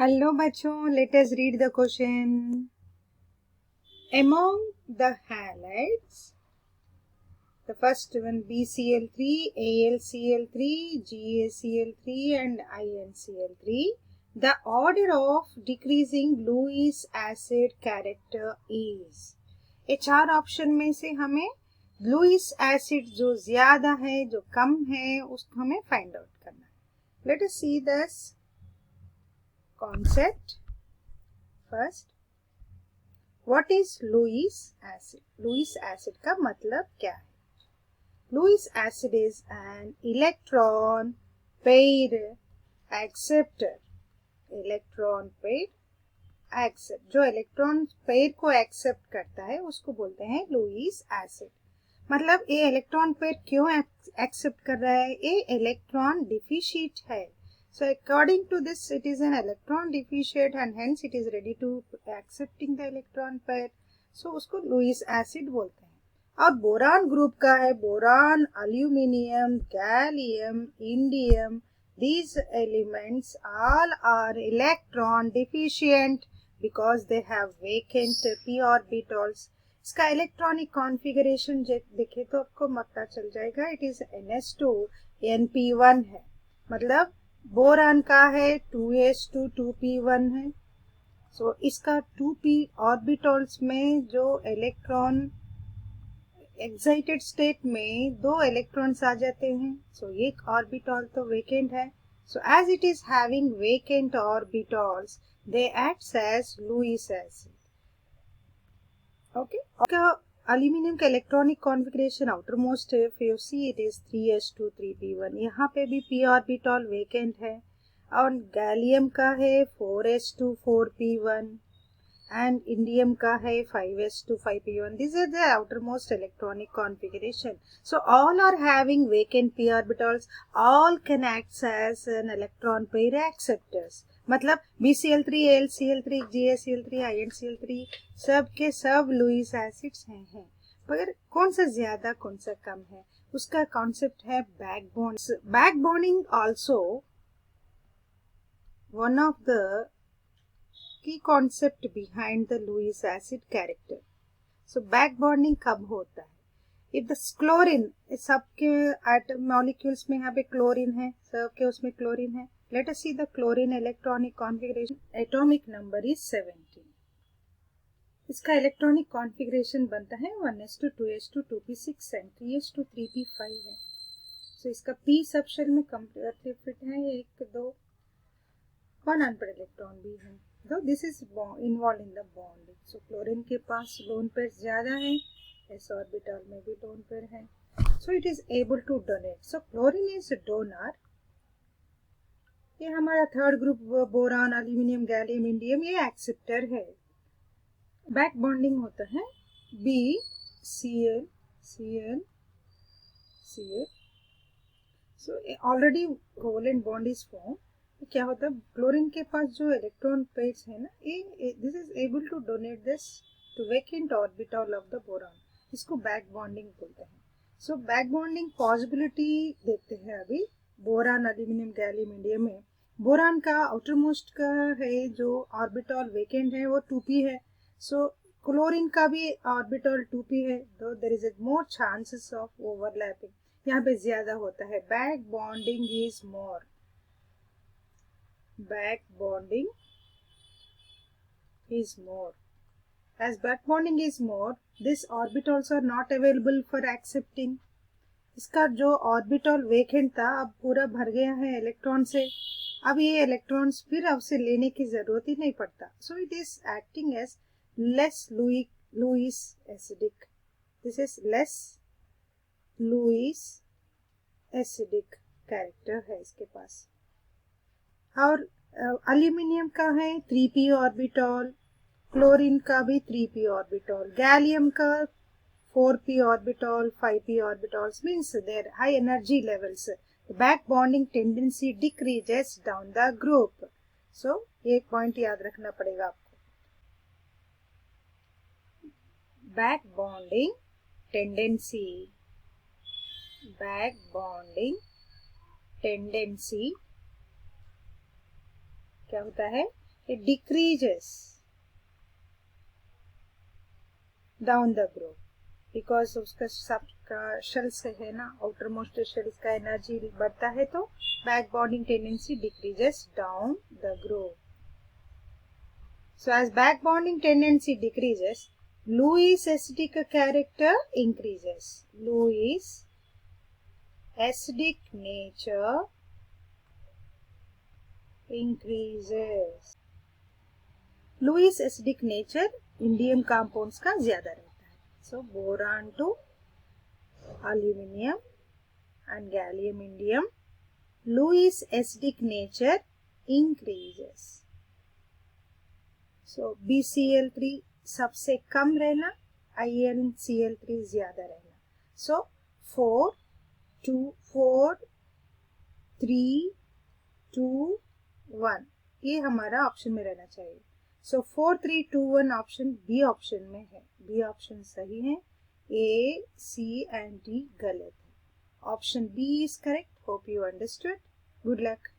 Hello बच्चों, let us read the question. Among the halides, the first one BCl3, AlCl3, GaCl3 and InCl3. The order of decreasing Lewis acid character is. ये चार option में से हमें Lewis acid जो ज्यादा है जो कम है उसको हमें फाइंड आउट करना है. Let us see this concept first. What is Lewis acid? Lewis acid का मतलब क्या है? Lewis acid is an electron pair acceptor. Electron pair accept. जो इलेक्ट्रॉन पेयर को एक्सेप्ट करता है उसको बोलते हैं लुईस एसिड. मतलब ये इलेक्ट्रॉन पेयर क्यों एक्सेप्ट कर रहा है? ये इलेक्ट्रॉन डिफिशिएंट है. So according to this, it is an electron deficient and hence it is ready to accepting the electron pair. So उसको लुईस एसिड बोलते हैं. और बोरान ग्रुप का है boron, aluminium, gallium, indium. These elements all are electron deficient because they have vacant p orbitals. इसका electronic configuration देखे तो आपको पता चल जाएगा. इट इज NS2 NP1 है. मतलब बोरान का है 2s2 2p1 है. सो इसका 2p ऑर्बिटल्स में जो इलेक्ट्रॉन एक्साइटेड स्टेट में दो इलेक्ट्रॉन्स आ जाते हैं. सो एक ऑर्बिटल तो वेकेंट है. So as it is having vacant orbitals they acts as Lewis acid. Okay. Aluminium का इलेक्ट्रॉनिक कॉन्फ़िगरेशन आउटर मोस्ट है. If you see it is 3s2 3p1. यहाँ पे भी p ऑर्बिटल वेकेंट है. और गैलियम का है 4s2 4p1 एंड इंडियम का है 5s2 5p1. This is the outermost electronic configuration. So all are having vacant p orbitals. All can act as an electron pair acceptors. मतलब BCl3, AlCl3, GaCl3, InCl3 सब के सब Lewis acids हैं. मगर कौन सा ज्यादा कौन सा कम है उसका कॉन्सेप्ट है backbone. Backbonding also one of the key concept behind the Lewis acid character. So backbonding कब होता है? इफ द क्लोरीन सबके मॉलिक्यूल्स में यहाँ पे क्लोरीन है, सबके उसमें क्लोरीन है. Let us see the chlorine electronic configuration. Atomic number is 17. इसका इलेक्ट्रॉनिक कॉन्फ़िगरेशन बनता है 1s2 2s2 2p6 and 3s2 3p5 है. सो इसका p सबशेल में कंप्लीटली फिट है. 1 2 1 अनपेड इलेक्ट्रॉन भी है. तो this is involve in the bonding. So chlorine के पास लोन पेयर ज्यादा है. s ऑर्बिटल में भी लोन पेयर है. So it is able to donate. So chlorine is donor. ये हमारा third group boron, aluminium, gallium, indium ये एक्सेप्टर है. बैक बॉन्डिंग होता है BCl Cl Cl. So already covalent bond is form. क्या होता है? क्लोरीन के पास जो इलेक्ट्रॉन पेयर्स है ना, ये this is able to donate this to vacant orbital of the boron. इसको बैक बॉन्डिंग बोलते हैं. सो बैक बॉन्डिंग पॉसिबिलिटी देखते हैं अभी बोरान, एल्यूमिनियम, गैलियम, इंडियम में. बोरान का आउटर मोस्ट का है जो ऑर्बिटल वेकेंट है वो 2p है. सो क्लोरीन का भी ऑर्बिटल 2p है. तो there is more chances of overlapping. यहाँ पे ज्यादा होता है. Back bonding is more. Back bonding is more. As back bonding is more, these orbitals are not available for accepting. इसका जो ऑर्बिटल वेकेंट था अब पूरा भर गया है इलेक्ट्रॉन से. अब ये इलेक्ट्रॉन्स फिर अब से लेने की जरूरत ही नहीं पड़ता. So it is acting as less Lewis acidic. This is less Lewis acidic character है इसके पास. और एल्यूमिनियम का है 3p ऑर्बिटल, क्लोरीन का भी 3p ऑर्बिटल, गैलियम का 4p orbital, 5p orbitals, means their high energy levels. The back bonding tendency decreases down the group. So एक point याद रखना पड़ेगा आपको. Back bonding tendency. Back bonding tendency क्या होता है? it decreases down the group because उसका सबका शेल से है ना, आउटर मोस्ट शेल्स का एनर्जी बढ़ता है तो back bonding tendency decreases down the group. So as back bonding tendency decreases, Lewis acidic character increases. Lewis acidic nature increases. Lewis acidic nature indium compounds का ज्यादा रहता है. So boron to aluminium and gallium indium, Lewis acidic nature increases. So BCl3 सबसे कम रहना, InCl3 ज्यादा रहना. So 4, 2, 4, 3, 2, 1 ये हमारा ऑप्शन में रहना चाहिए. So 4, 3, 2, 1 ऑप्शन बी ऑप्शन में है. बी ऑप्शन सही है. A, C and D गलत है. Option B is correct. Hope you understood. Good luck.